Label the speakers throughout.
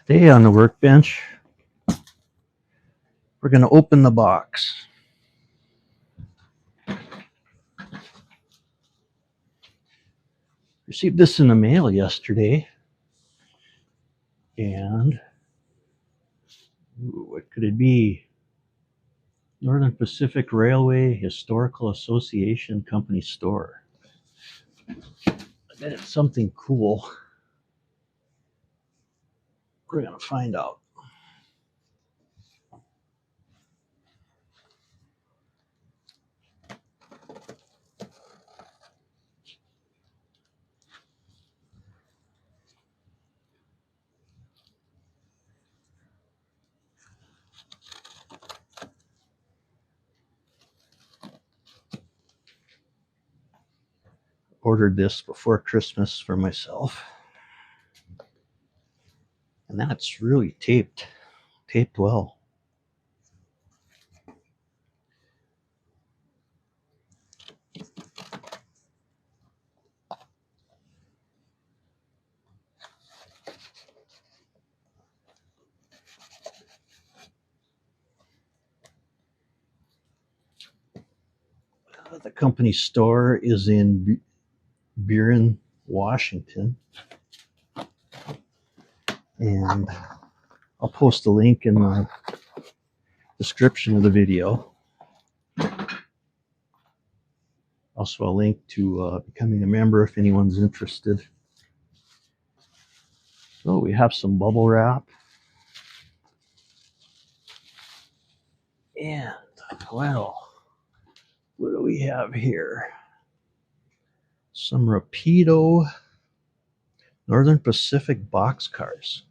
Speaker 1: Today on the workbench, we're going to open the box. Received this in the mail yesterday, and what could it be? Northern Pacific Railway Historical Association Company Store. I bet it's something cool. We're going to find out. Ordered this before Christmas for myself. And that's really taped well. The company store is in Buren, Washington. And I'll post a link in the description of the video. Also a link to becoming a member if anyone's interested. So we have some bubble wrap. And, well, what do we have here? Some Rapido Northern Pacific boxcars.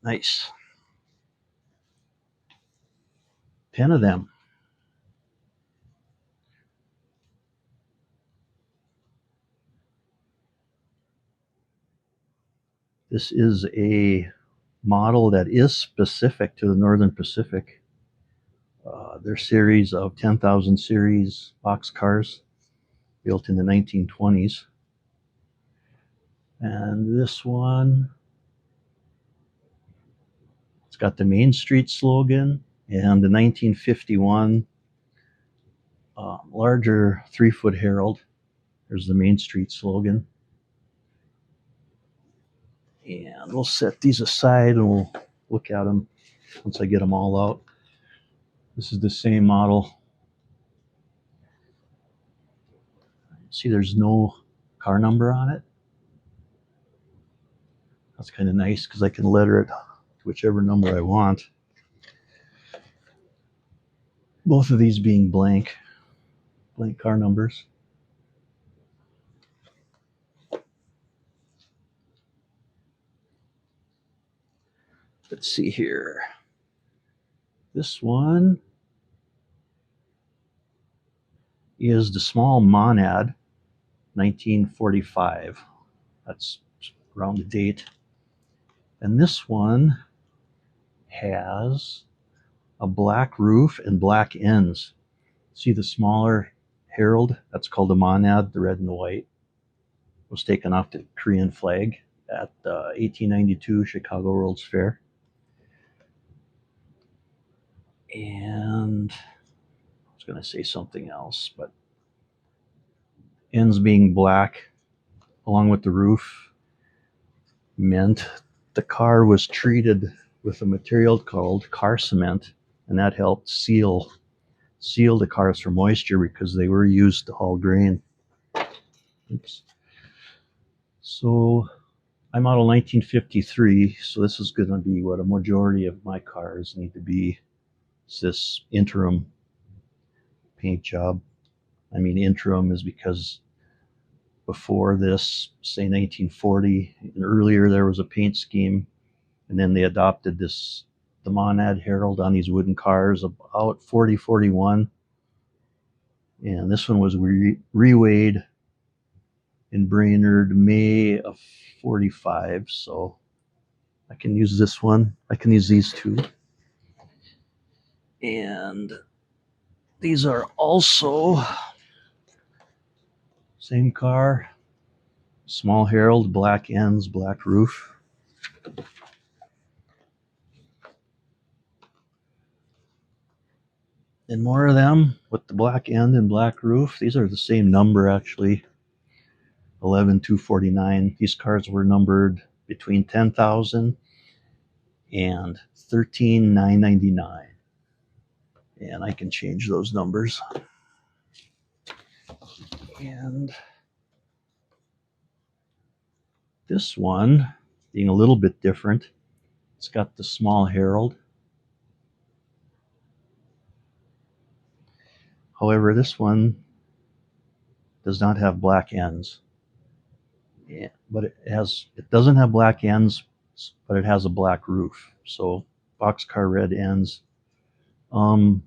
Speaker 1: Nice. 10 of them. This is a model that is specific to the Northern Pacific. Their series of 10,000 series boxcars built in the 1920s. And this one, it's got the Main Street slogan and the 1951 larger 3-foot herald. There's the Main Street slogan. And we'll set these aside and we'll look at them once I get them all out. This is the same model. See, there's no car number on it. That's kind of nice because I can letter it to whichever number I want. Both of these being blank car numbers. Let's see here. This one is the small Monad, 1945. That's around the date. And this one has a black roof and black ends. See the smaller herald? That's called a Monad, the red and the white. Was taken off the Korean flag at the 1892 Chicago World's Fair. And I was going to say something else, but ends being black along with the roof meant the car was treated with a material called car cement, and that helped seal the cars from moisture because they were used to haul grain. Oops. So I'm model 1953, so this is going to be what a majority of my cars need to be. It's this interim paint job. I mean, interim is because before this, say 1940 and earlier, there was a paint scheme, and then they adopted the Monad Herald on these wooden cars about 41, and this one was reweighed in Brainerd May of 45, so I can use this one. I can use these two. And these are also same car, small herald, black ends, black roof. And more of them with the black end and black roof. These are the same number actually, 11249. These cars were numbered between 10,000 and 13,999. And I can change those numbers. And this one, being a little bit different, it's got the small herald. However, this one does not have black ends. Yeah, but it doesn't have black ends, but it has a black roof. So boxcar red ends. Going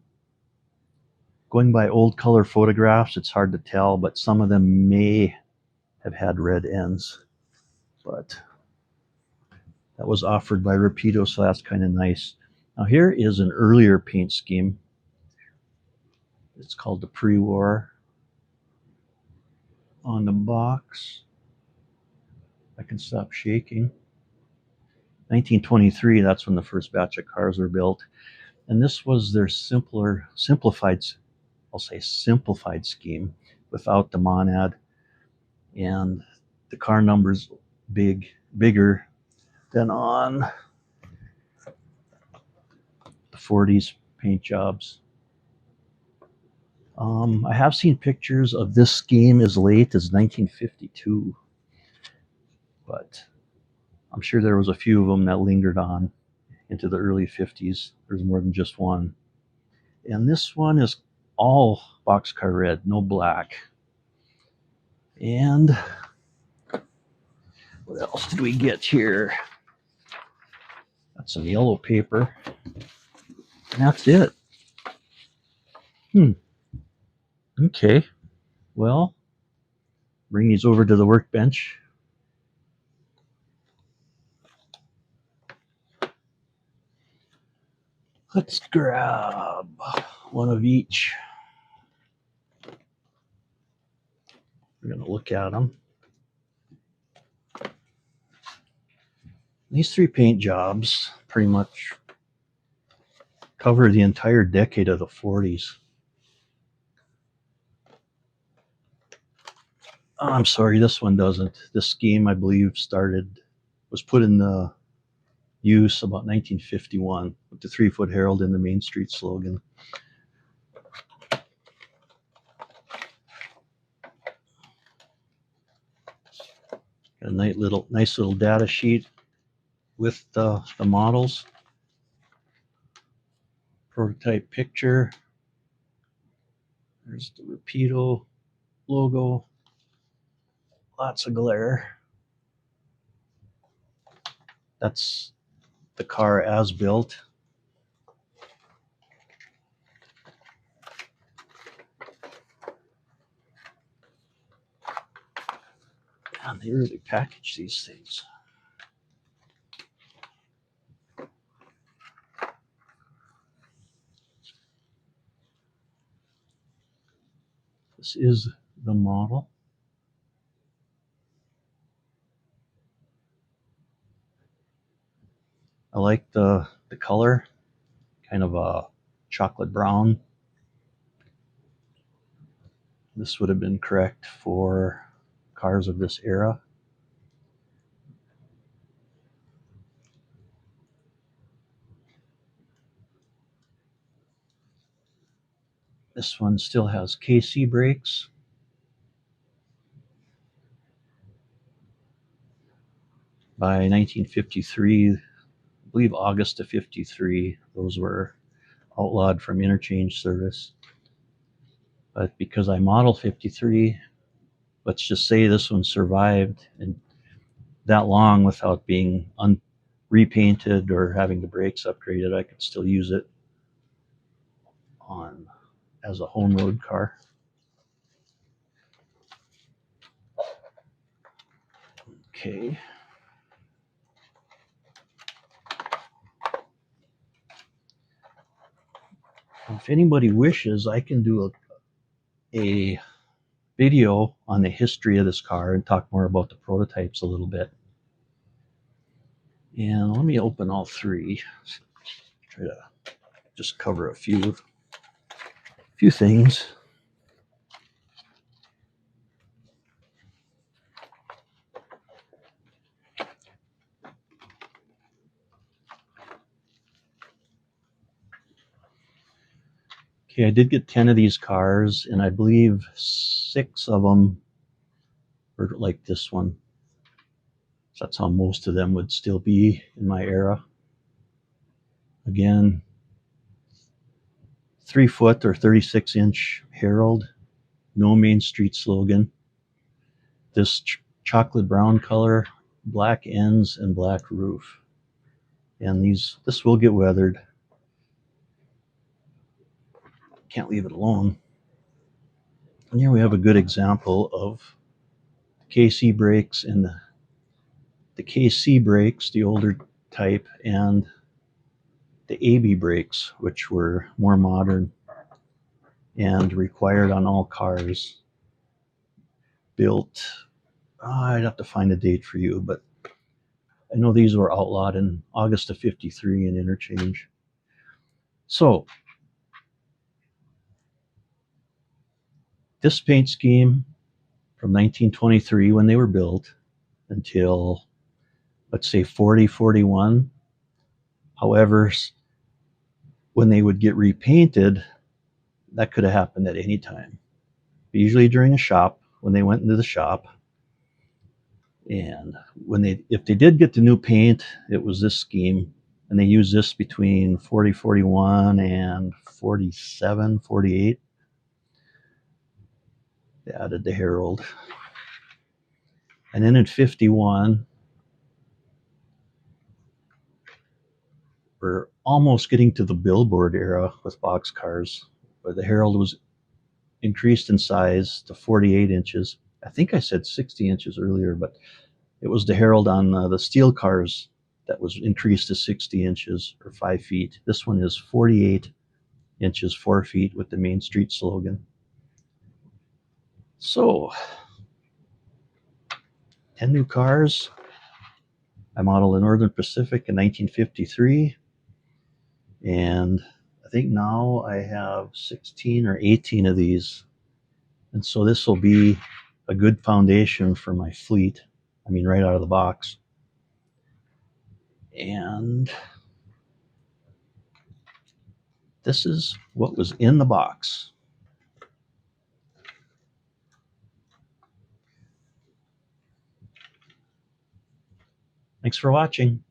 Speaker 1: by old color photographs, it's hard to tell, but some of them may have had red ends. But that was offered by Rapido, so that's kind of nice. Now here is an earlier paint scheme. It's called the pre-war. On the box, I can stop shaking. 1923, that's when the first batch of cars were built. And this was their simplified scheme without the monad. And the car numbers bigger than on the 40s paint jobs. I have seen pictures of this scheme as late as 1952, but I'm sure there was a few of them that lingered on into the early 50s. There's more than just one. And this one is all boxcar red, no black. And what else did we get here? Got some yellow paper. And that's it. Okay. Well, bring these over to the workbench. Let's grab one of each. We're going to look at them. These three paint jobs pretty much cover the entire decade of the 40s. Oh, I'm sorry, this one doesn't. This scheme, I believe, was put in the use about 1951 with the 3-foot herald in the Main Street slogan. Got a nice little data sheet with the models. Prototype picture. There's the Rapido logo. Lots of glare. That's the car as built. Man, they really package these things. This is the model. I like the color, kind of a chocolate brown. This would have been correct for cars of this era. This one still has KC brakes. By 1953, I believe August of 53, those were outlawed from interchange service. But because I model 53, let's just say this one survived and that long without being repainted or having the brakes upgraded, I could still use it as a home road car. Okay. If anybody wishes, I can do a video on the history of this car and talk more about the prototypes a little bit. And let me open all three. Try to just cover a few things. Okay, I did get 10 of these cars, and I believe 6 of them were like this one. So that's how most of them would still be in my era. Again, 3-foot or 36-inch Herald, no Main Street slogan. This chocolate brown color, black ends and black roof. And this will get weathered. Can't leave it alone. And here we have a good example of KC brakes and the KC brakes, the older type, and the AB brakes, which were more modern and required on all cars built. I'd have to find a date for you, but I know these were outlawed in August of '53 in interchange. So this paint scheme from 1923 when they were built until, let's say, 41. However, when they would get repainted, that could have happened at any time. Usually during a shop, when they went into the shop. And if they did get the new paint, it was this scheme. And they used this between 41 and 47, 48. They added the Herald. And then in 51, we're almost getting to the billboard era with boxcars, where the Herald was increased in size to 48 inches. I think I said 60 inches earlier, but it was the Herald on the steel cars that was increased to 60 inches or 5 feet. This one is 48 inches, 4 feet with the Main Street slogan. So, 10 new cars. I modeled the Northern Pacific in 1953. And I think now I have 16 or 18 of these. And so this will be a good foundation for my fleet. I mean, right out of the box. And this is what was in the box. Thanks for watching.